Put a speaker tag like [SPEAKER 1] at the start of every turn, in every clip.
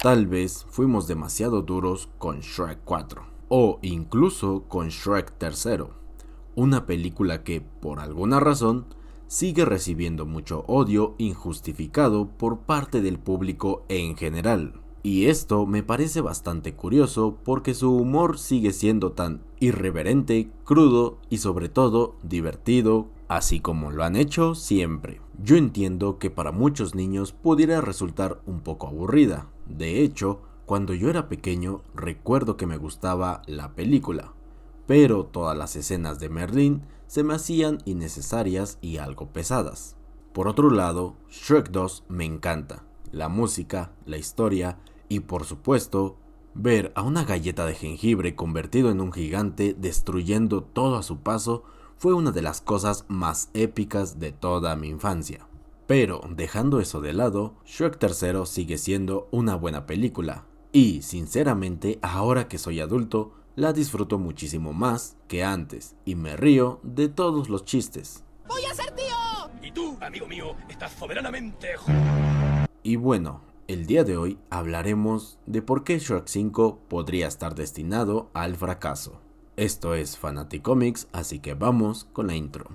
[SPEAKER 1] Tal vez fuimos demasiado duros con Shrek 4 o incluso con Shrek 3, una película que, por alguna razón, sigue recibiendo mucho odio injustificado por parte del público en general. Y esto me parece bastante curioso porque su humor sigue siendo tan irreverente, crudo y sobre todo divertido, así como lo han hecho siempre. Yo entiendo que para muchos niños pudiera resultar un poco aburrida. De hecho, cuando yo era pequeño recuerdo que me gustaba la película, pero todas las escenas de Merlín se me hacían innecesarias y algo pesadas. Por otro lado, Shrek 2 me encanta. La música, la historia y por supuesto, ver a una galleta de jengibre convertido en un gigante destruyendo todo a su paso fue una de las cosas más épicas de toda mi infancia. Pero dejando eso de lado, Shrek 3 sigue siendo una buena película. Y sinceramente, ahora que soy adulto, la disfruto muchísimo más que antes y me río de todos los chistes.
[SPEAKER 2] ¡Voy a ser tío!
[SPEAKER 3] Y tú, amigo mío, estás soberanamente...
[SPEAKER 1] Y bueno, el día de hoy hablaremos de por qué Shrek 5 podría estar destinado al fracaso. Esto es Fanaticomics, así que vamos con la intro.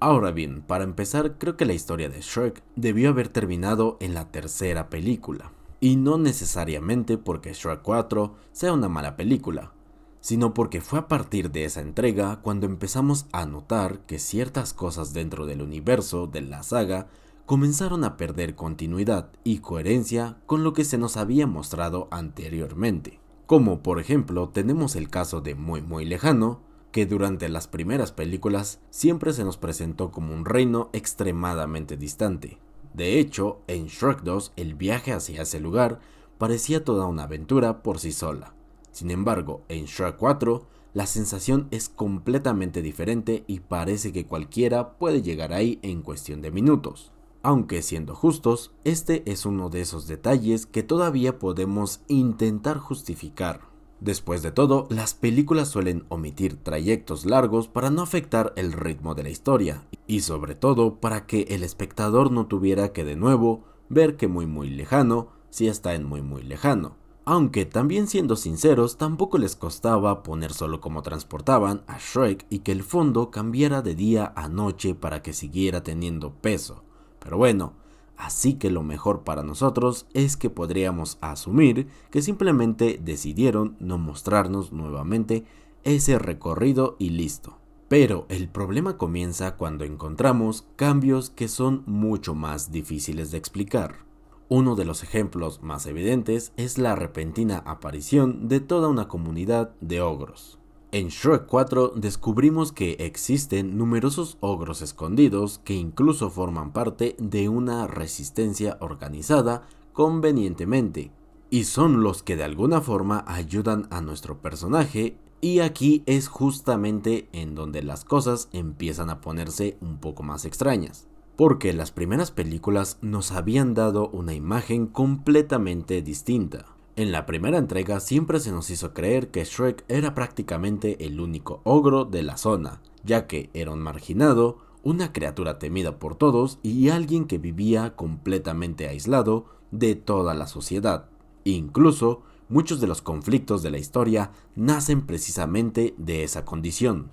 [SPEAKER 1] Ahora bien, para empezar, creo que la historia de Shrek debió haber terminado en la tercera película. Y no necesariamente porque Shrek 4 sea una mala película, sino porque fue a partir de esa entrega cuando empezamos a notar que ciertas cosas dentro del universo de la saga comenzaron a perder continuidad y coherencia con lo que se nos había mostrado anteriormente. Como por ejemplo tenemos el caso de Muy Lejano, que durante las primeras películas siempre se nos presentó como un reino extremadamente distante. De hecho, en Shrek 2 el viaje hacia ese lugar parecía toda una aventura por sí sola. Sin embargo, en Shrek 4 la sensación es completamente diferente y parece que cualquiera puede llegar ahí en cuestión de minutos. Aunque siendo justos, este es uno de esos detalles que todavía podemos intentar justificar. Después de todo, las películas suelen omitir trayectos largos para no afectar el ritmo de la historia y sobre todo para que el espectador no tuviera que de nuevo ver que Muy Lejano sí está en Muy Lejano. Aunque también siendo sinceros, tampoco les costaba poner solo cómo transportaban a Shrek y que el fondo cambiara de día a noche para que siguiera teniendo peso. Pero bueno, así que lo mejor para nosotros es que podríamos asumir que simplemente decidieron no mostrarnos nuevamente ese recorrido y listo. Pero el problema comienza cuando encontramos cambios que son mucho más difíciles de explicar. Uno de los ejemplos más evidentes es la repentina aparición de toda una comunidad de ogros. En Shrek 4 descubrimos que existen numerosos ogros escondidos que incluso forman parte de una resistencia organizada convenientemente, y son los que de alguna forma ayudan a nuestro personaje, y aquí es justamente en donde las cosas empiezan a ponerse un poco más extrañas. Porque las primeras películas nos habían dado una imagen completamente distinta. En la primera entrega siempre se nos hizo creer que Shrek era prácticamente el único ogro de la zona, ya que era un marginado, una criatura temida por todos y alguien que vivía completamente aislado de toda la sociedad. Incluso, muchos de los conflictos de la historia nacen precisamente de esa condición.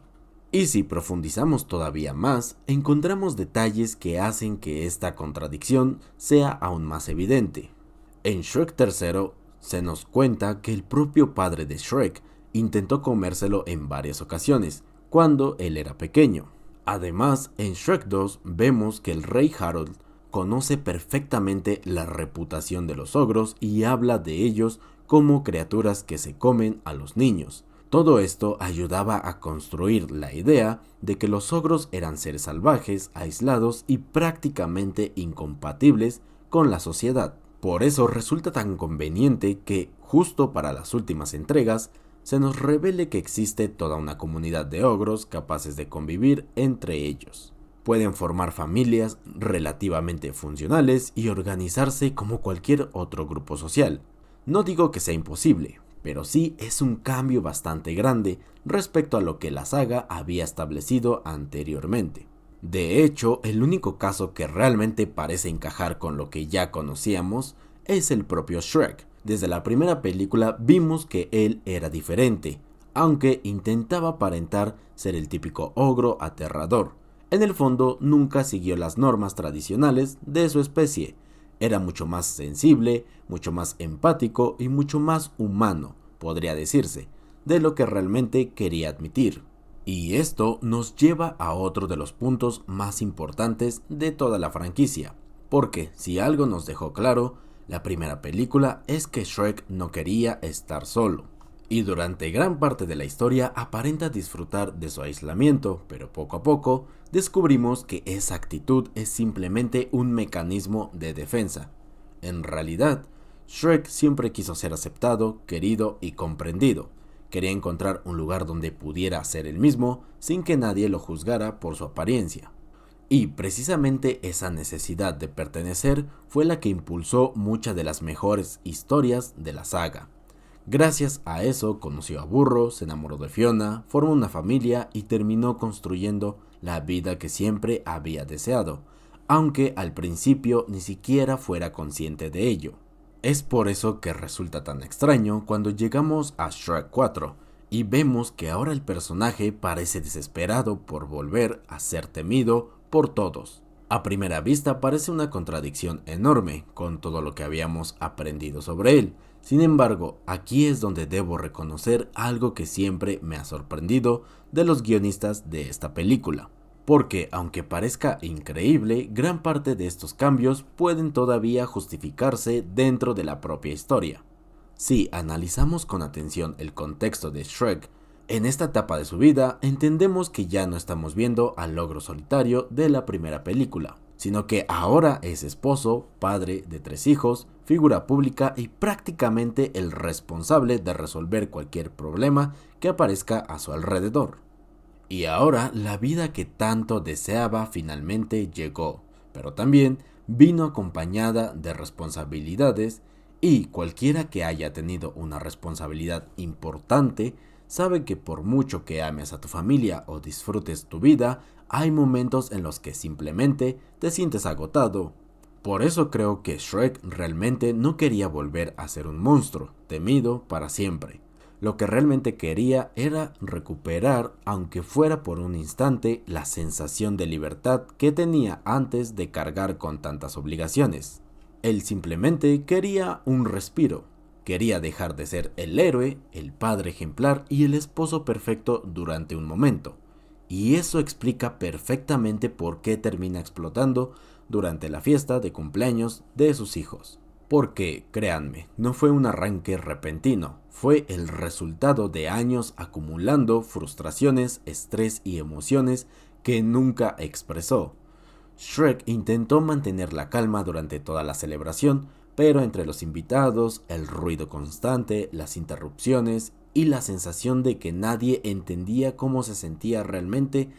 [SPEAKER 1] Y si profundizamos todavía más, encontramos detalles que hacen que esta contradicción sea aún más evidente. En Shrek 3 se nos cuenta que el propio padre de Shrek intentó comérselo en varias ocasiones, cuando él era pequeño. Además, en Shrek 2 vemos que el rey Harold conoce perfectamente la reputación de los ogros y habla de ellos como criaturas que se comen a los niños. Todo esto ayudaba a construir la idea de que los ogros eran seres salvajes, aislados y prácticamente incompatibles con la sociedad. Por eso resulta tan conveniente que, justo para las últimas entregas, se nos revele que existe toda una comunidad de ogros capaces de convivir entre ellos. Pueden formar familias relativamente funcionales y organizarse como cualquier otro grupo social. No digo que sea imposible, pero sí es un cambio bastante grande respecto a lo que la saga había establecido anteriormente. De hecho, el único caso que realmente parece encajar con lo que ya conocíamos es el propio Shrek. Desde la primera película vimos que él era diferente, aunque intentaba aparentar ser el típico ogro aterrador. En el fondo nunca siguió las normas tradicionales de su especie. Era mucho más sensible, mucho más empático y mucho más humano, podría decirse, de lo que realmente quería admitir. Y esto nos lleva a otro de los puntos más importantes de toda la franquicia, porque si algo nos dejó claro, la primera película es que Shrek no quería estar solo. Y durante gran parte de la historia aparenta disfrutar de su aislamiento, pero poco a poco descubrimos que esa actitud es simplemente un mecanismo de defensa. En realidad, Shrek siempre quiso ser aceptado, querido y comprendido. Quería encontrar un lugar donde pudiera ser él mismo sin que nadie lo juzgara por su apariencia. Y precisamente esa necesidad de pertenecer fue la que impulsó muchas de las mejores historias de la saga. Gracias a eso conoció a Burro, se enamoró de Fiona, formó una familia y terminó construyendo la vida que siempre había deseado, aunque al principio ni siquiera fuera consciente de ello. Es por eso que resulta tan extraño cuando llegamos a Shrek 4 y vemos que ahora el personaje parece desesperado por volver a ser temido por todos. A primera vista parece una contradicción enorme con todo lo que habíamos aprendido sobre él. Sin embargo, aquí es donde debo reconocer algo que siempre me ha sorprendido de los guionistas de esta película. Porque, aunque parezca increíble, gran parte de estos cambios pueden todavía justificarse dentro de la propia historia. Si analizamos con atención el contexto de Shrek, en esta etapa de su vida entendemos que ya no estamos viendo al ogro solitario de la primera película, sino que ahora es esposo, padre de 3 hijos, figura pública y prácticamente el responsable de resolver cualquier problema que aparezca a su alrededor. Y ahora la vida que tanto deseaba finalmente llegó, pero también vino acompañada de responsabilidades y cualquiera que haya tenido una responsabilidad importante sabe que por mucho que ames a tu familia o disfrutes tu vida, hay momentos en los que simplemente te sientes agotado. Por eso creo que Shrek realmente no quería volver a ser un monstruo, temido para siempre. Lo que realmente quería era recuperar, aunque fuera por un instante, la sensación de libertad que tenía antes de cargar con tantas obligaciones. Él simplemente quería un respiro. Quería dejar de ser el héroe, el padre ejemplar y el esposo perfecto durante un momento. Y eso explica perfectamente por qué termina explotando durante la fiesta de cumpleaños de sus hijos. Porque, créanme, no fue un arranque repentino, fue el resultado de años acumulando frustraciones, estrés y emociones que nunca expresó. Shrek intentó mantener la calma durante toda la celebración, pero entre los invitados, el ruido constante, las interrupciones y la sensación de que nadie entendía cómo se sentía realmente,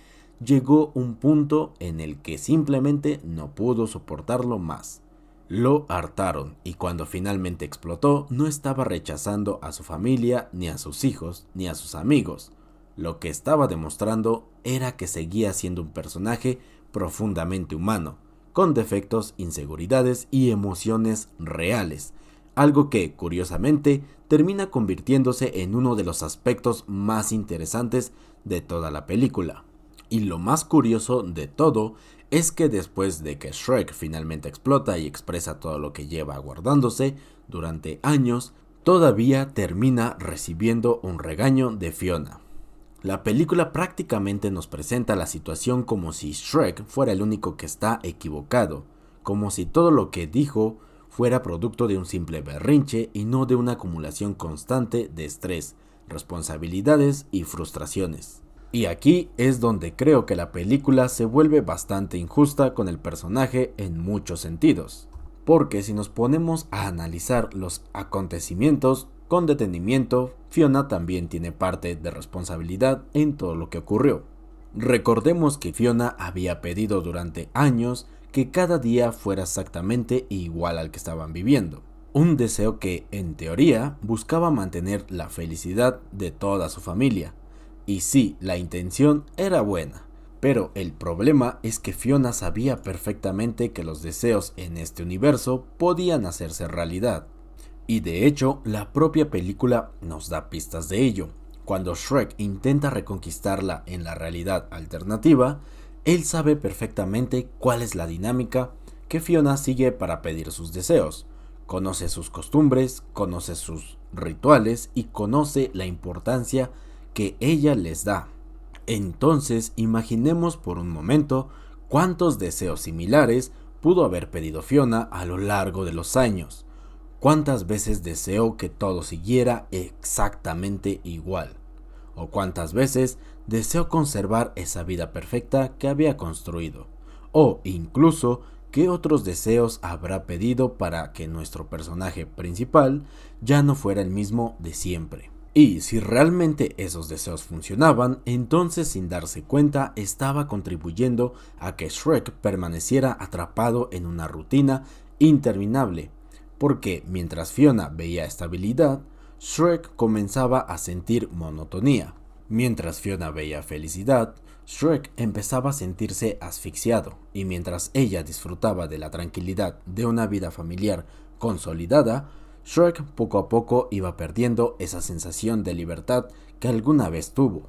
[SPEAKER 1] llegó un punto en el que simplemente no pudo soportarlo más. Lo hartaron y cuando finalmente explotó no estaba rechazando a su familia, ni a sus hijos, ni a sus amigos. Lo que estaba demostrando era que seguía siendo un personaje profundamente humano, con defectos, inseguridades y emociones reales, algo que, curiosamente, termina convirtiéndose en uno de los aspectos más interesantes de toda la película. Y lo más curioso de todo es que después de que Shrek finalmente explota y expresa todo lo que lleva guardándose durante años, todavía termina recibiendo un regaño de Fiona. La película prácticamente nos presenta la situación como si Shrek fuera el único que está equivocado, como si todo lo que dijo fuera producto de un simple berrinche y no de una acumulación constante de estrés, responsabilidades y frustraciones. Y aquí es donde creo que la película se vuelve bastante injusta con el personaje en muchos sentidos. Porque si nos ponemos a analizar los acontecimientos con detenimiento, Fiona también tiene parte de responsabilidad en todo lo que ocurrió. Recordemos que Fiona había pedido durante años que cada día fuera exactamente igual al que estaban viviendo. Un deseo que, en teoría, buscaba mantener la felicidad de toda su familia. Y sí, la intención era buena, Pero el problema es que Fiona sabía perfectamente que los deseos en este universo podían hacerse realidad. Y de hecho, la propia película nos da pistas de ello. Cuando Shrek intenta reconquistarla en la realidad alternativa, él sabe perfectamente cuál es la dinámica que Fiona sigue para pedir sus deseos. Conoce sus costumbres, conoce sus rituales y conoce la importancia que ella les da. Entonces, imaginemos por un momento cuántos deseos similares pudo haber pedido Fiona a lo largo de los años. ¿Cuántas veces deseó que todo siguiera exactamente igual? ¿O cuántas veces deseó conservar esa vida perfecta que había construido? O incluso, ¿qué otros deseos habrá pedido para que nuestro personaje principal ya no fuera el mismo de siempre? Y si realmente esos deseos funcionaban, entonces sin darse cuenta estaba contribuyendo a que Shrek permaneciera atrapado en una rutina interminable. Porque mientras Fiona veía estabilidad, Shrek comenzaba a sentir monotonía. Mientras Fiona veía felicidad, Shrek empezaba a sentirse asfixiado. Y mientras ella disfrutaba de la tranquilidad de una vida familiar consolidada, Shrek poco a poco iba perdiendo esa sensación de libertad que alguna vez tuvo.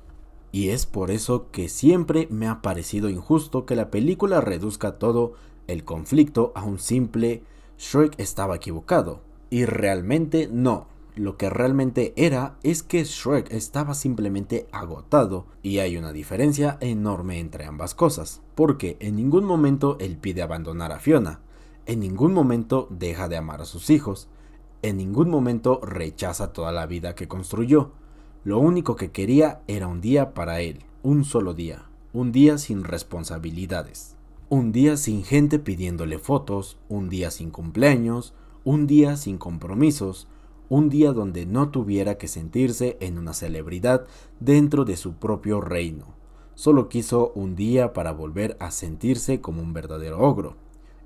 [SPEAKER 1] Y es por eso que siempre me ha parecido injusto que la película reduzca todo el conflicto a un simple Shrek estaba equivocado. Y realmente no. Lo que realmente era es que Shrek estaba simplemente agotado, y hay una diferencia enorme entre ambas cosas, porque en ningún momento él pide abandonar a Fiona, en ningún momento deja de amar a sus hijos, en ningún momento rechaza toda la vida que construyó. Lo único que quería era un día para él, un solo día, un día sin responsabilidades. Un día sin gente pidiéndole fotos, un día sin cumpleaños, un día sin compromisos, un día donde no tuviera que sentirse en una celebridad dentro de su propio reino. Solo quiso un día para volver a sentirse como un verdadero ogro.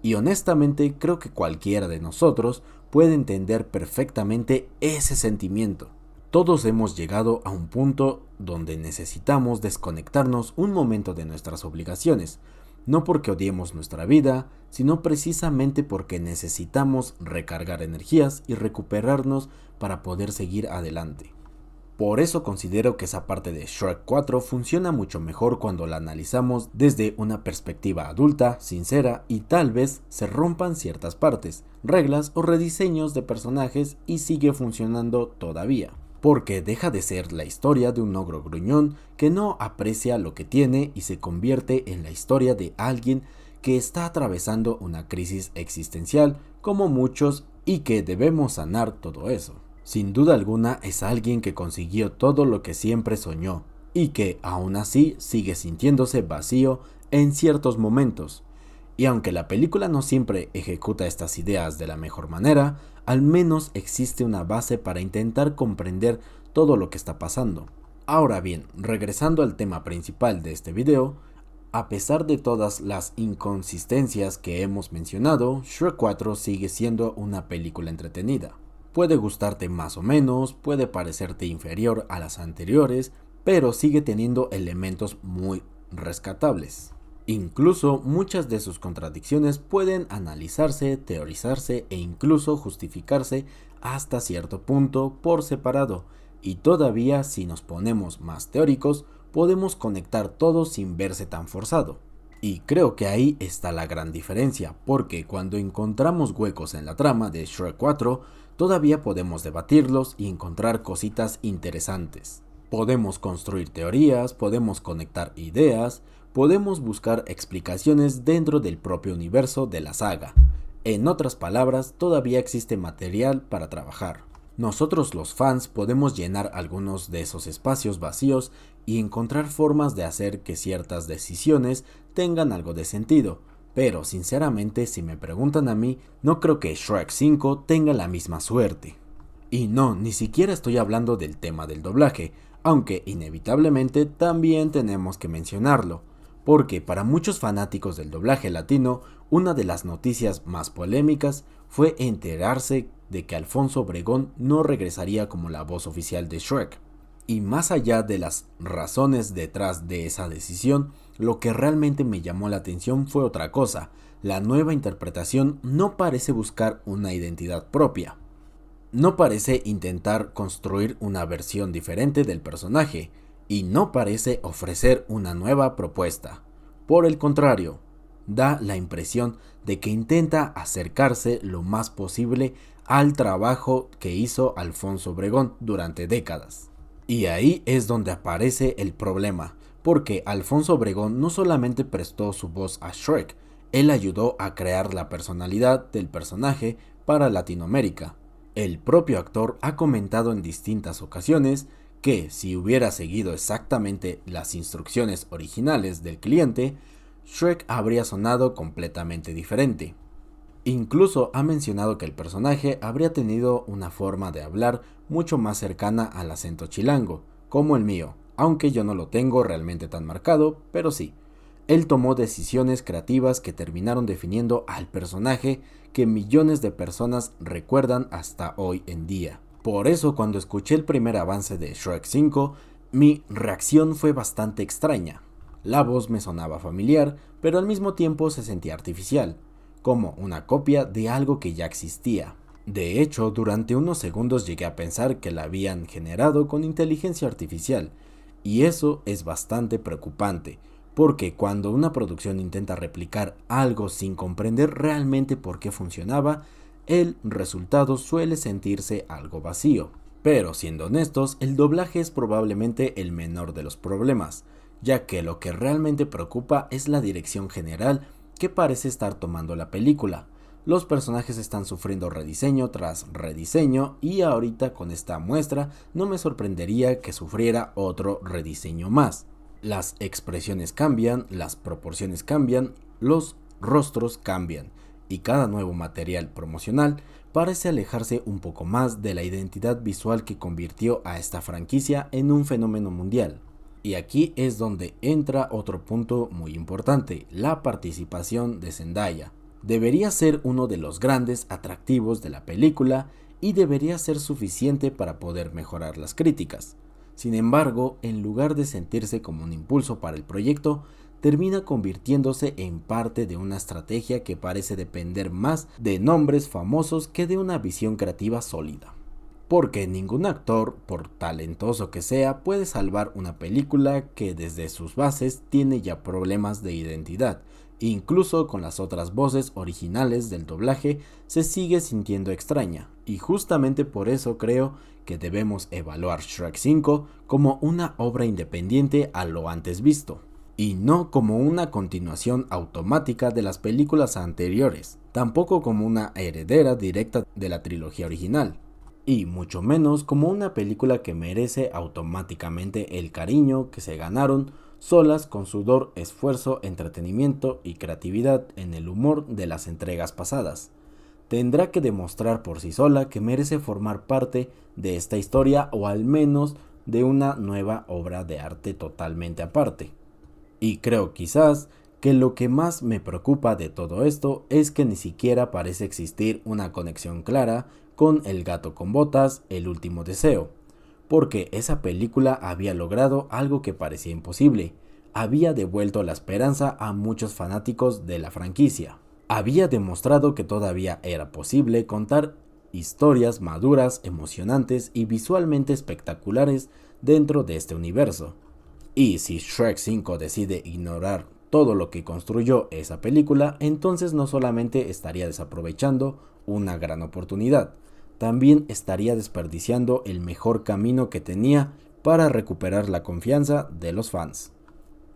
[SPEAKER 1] Y honestamente creo que cualquiera de nosotros puede entender perfectamente ese sentimiento. Todos hemos llegado a un punto donde necesitamos desconectarnos un momento de nuestras obligaciones. No porque odiemos nuestra vida, sino precisamente porque necesitamos recargar energías y recuperarnos para poder seguir adelante. Por eso considero que esa parte de Shrek 4 funciona mucho mejor cuando la analizamos desde una perspectiva adulta, sincera, y tal vez se rompan ciertas partes, reglas o rediseños de personajes y sigue funcionando todavía. Porque deja de ser la historia de un ogro gruñón que no aprecia lo que tiene y se convierte en la historia de alguien que está atravesando una crisis existencial como muchos y que debemos sanar todo eso. Sin duda alguna es alguien que consiguió todo lo que siempre soñó y que aún así sigue sintiéndose vacío en ciertos momentos. Y aunque la película no siempre ejecuta estas ideas de la mejor manera, al menos existe una base para intentar comprender todo lo que está pasando. Ahora bien, regresando al tema principal de este video, a pesar de todas las inconsistencias que hemos mencionado, Shrek 4 sigue siendo una película entretenida. Puede gustarte más o menos, puede parecerte inferior a las anteriores, pero sigue teniendo elementos muy rescatables. Incluso muchas de sus contradicciones pueden analizarse, teorizarse e incluso justificarse hasta cierto punto por separado, y todavía si nos ponemos más teóricos podemos conectar todo sin verse tan forzado. Y creo que ahí está la gran diferencia, porque cuando encontramos huecos en la trama de Shrek 4 todavía podemos debatirlos y encontrar cositas interesantes. Podemos construir teorías, podemos conectar ideas, podemos buscar explicaciones dentro del propio universo de la saga. En otras palabras, todavía existe material para trabajar. Nosotros los fans podemos llenar algunos de esos espacios vacíos y encontrar formas de hacer que ciertas decisiones tengan algo de sentido. Pero sinceramente, si me preguntan a mí, no creo que Shrek 5 tenga la misma suerte. Y no, ni siquiera estoy hablando del tema del doblaje, aunque inevitablemente también tenemos que mencionarlo. Porque para muchos fanáticos del doblaje latino, una de las noticias más polémicas fue enterarse de que Alfonso Obregón no regresaría como la voz oficial de Shrek. Y más allá de las razones detrás de esa decisión, lo que realmente me llamó la atención fue otra cosa. La nueva interpretación no parece buscar una identidad propia. No parece intentar construir una versión diferente del personaje y no parece ofrecer una nueva propuesta. Por el contrario, da la impresión de que intenta acercarse lo más posible al trabajo que hizo Alfonso Obregón durante décadas. Y ahí es donde aparece el problema, porque Alfonso Obregón no solamente prestó su voz a Shrek, él ayudó a crear la personalidad del personaje para Latinoamérica. El propio actor ha comentado en distintas ocasiones que si hubiera seguido exactamente las instrucciones originales del cliente, Shrek habría sonado completamente diferente. Incluso ha mencionado que el personaje habría tenido una forma de hablar mucho más cercana al acento chilango, como el mío, aunque yo no lo tengo realmente tan marcado, pero sí. Él tomó decisiones creativas que terminaron definiendo al personaje que millones de personas recuerdan hasta hoy en día. Por eso cuando escuché el primer avance de Shrek 5, mi reacción fue bastante extraña. La voz me sonaba familiar, pero al mismo tiempo se sentía artificial, como una copia de algo que ya existía. De hecho, durante unos segundos llegué a pensar que la habían generado con inteligencia artificial, y eso es bastante preocupante, porque cuando una producción intenta replicar algo sin comprender realmente por qué funcionaba, el resultado suele sentirse algo vacío. Pero siendo honestos, el doblaje es probablemente el menor de los problemas, ya que lo que realmente preocupa es la dirección general que parece estar tomando la película. Los personajes están sufriendo rediseño tras rediseño y ahorita con esta muestra no me sorprendería que sufriera otro rediseño más. Las expresiones cambian, las proporciones cambian, los rostros cambian y cada nuevo material promocional parece alejarse un poco más de la identidad visual que convirtió a esta franquicia en un fenómeno mundial. Y aquí es donde entra otro punto muy importante, la participación de Zendaya. Debería ser uno de los grandes atractivos de la película y debería ser suficiente para poder mejorar las críticas. Sin embargo, en lugar de sentirse como un impulso para el proyecto, termina convirtiéndose en parte de una estrategia que parece depender más de nombres famosos que de una visión creativa sólida. Porque ningún actor, por talentoso que sea, puede salvar una película que desde sus bases tiene ya problemas de identidad. Incluso con las otras voces originales del doblaje se sigue sintiendo extraña. Y justamente por eso creo que debemos evaluar Shrek 5 como una obra independiente a lo antes visto, y no como una continuación automática de las películas anteriores, tampoco como una heredera directa de la trilogía original. Y mucho menos como una película que merece automáticamente el cariño que se ganaron solas con sudor, esfuerzo, entretenimiento y creatividad en el humor de las entregas pasadas. Tendrá que demostrar por sí sola que merece formar parte de esta historia o al menos de una nueva obra de arte totalmente aparte. Y creo quizás que lo que más me preocupa de todo esto es que ni siquiera parece existir una conexión clara con El gato con botas, El último deseo, porque esa película había logrado algo que parecía imposible, había devuelto la esperanza a muchos fanáticos de la franquicia, había demostrado que todavía era posible contar historias maduras, emocionantes y visualmente espectaculares dentro de este universo. Y si Shrek 5 decide ignorar todo lo que construyó esa película, entonces no solamente estaría desaprovechando una gran oportunidad, también estaría desperdiciando el mejor camino que tenía para recuperar la confianza de los fans.